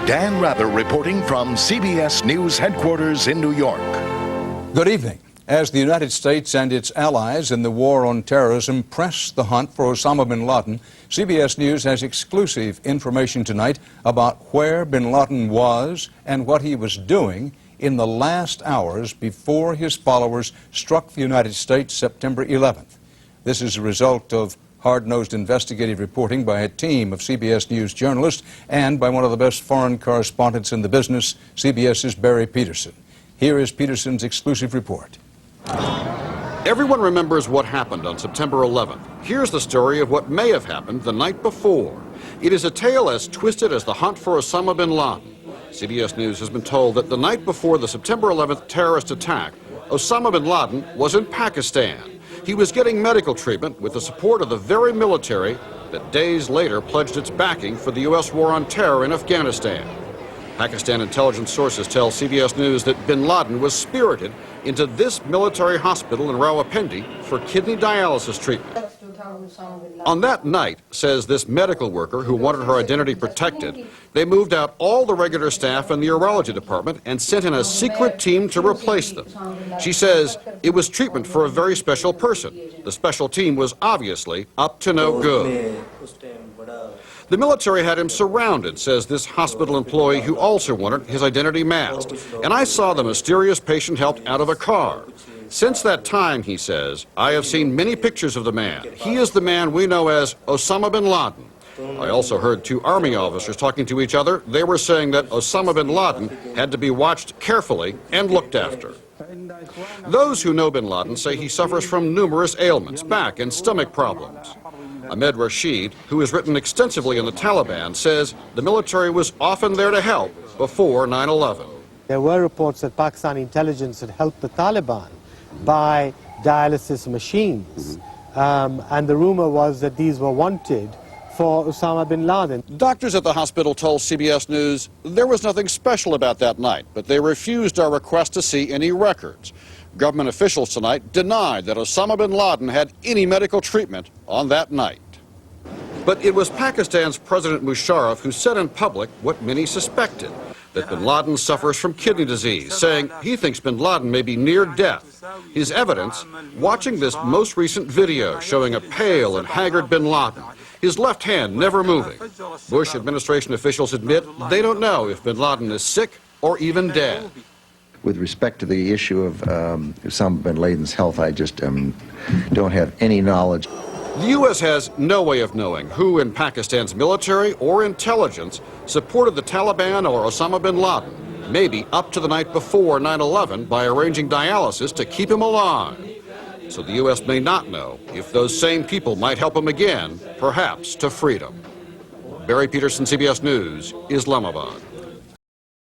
Dan Rather reporting from CBS News headquarters in New York. Good evening. As the United States and its allies in the war on terrorism press the hunt for Osama bin Laden, CBS News has exclusive information tonight about where bin Laden was and what he was doing in the last hours before his followers struck the United States September 11th. This is a result of hard-nosed investigative reporting by a team of CBS News journalists and by one of the best foreign correspondents in the business, CBS's Barry Peterson. Here is Peterson's exclusive report. Everyone remembers what happened on September 11th. Here's the story of what may have happened the night before. It is a tale as twisted as the hunt for Osama bin Laden. CBS News has been told that the night before the September 11th terrorist attack, Osama bin Laden was in Pakistan. He was getting medical treatment with the support of the very military that days later pledged its backing for the U.S. war on terror in Afghanistan. Pakistan intelligence sources tell CBS News that bin Laden was spirited into this military hospital in Rawalpindi for kidney dialysis treatment. On that night, says this medical worker who wanted her identity protected, they moved out all the regular staff in the urology department and sent in a secret team to replace them. She says it was treatment for a very special person. The special team was obviously up to no good. The military had him surrounded, says this hospital employee who also wanted his identity masked. And I saw the mysterious patient helped out of a car. Since that time, he says, I have seen many pictures of the man. He is the man we know as Osama bin Laden. I also heard two army officers talking to each other. They were saying that Osama bin Laden had to be watched carefully and looked after. Those who know bin Laden say he suffers from numerous ailments, back and stomach problems. Ahmed Rashid, who has written extensively in the Taliban, says the military was often there to help before 9/11. There were reports that Pakistani intelligence had helped the Taliban buy dialysis machines, and the rumor was that these were wanted for Osama bin Laden. Doctors at the hospital told CBS News there was nothing special about that night, but they refused our request to see any records. Government officials tonight denied that Osama bin Laden had any medical treatment on that night. But it was Pakistan's President Musharraf who said in public what many suspected, that bin Laden suffers from kidney disease, saying he thinks bin Laden may be near death. His evidence, watching this most recent video showing a pale and haggard bin Laden, his left hand never moving. Bush administration officials admit they don't know if bin Laden is sick or even dead. With respect to the issue of Osama bin Laden's health, I just don't have any knowledge. The U.S. has no way of knowing who in Pakistan's military or intelligence supported the Taliban or Osama bin Laden, maybe up to the night before 9/11 by arranging dialysis to keep him alive. So the U.S. may not know if those same people might help him again, perhaps to freedom. Barry Peterson, CBS News, Islamabad.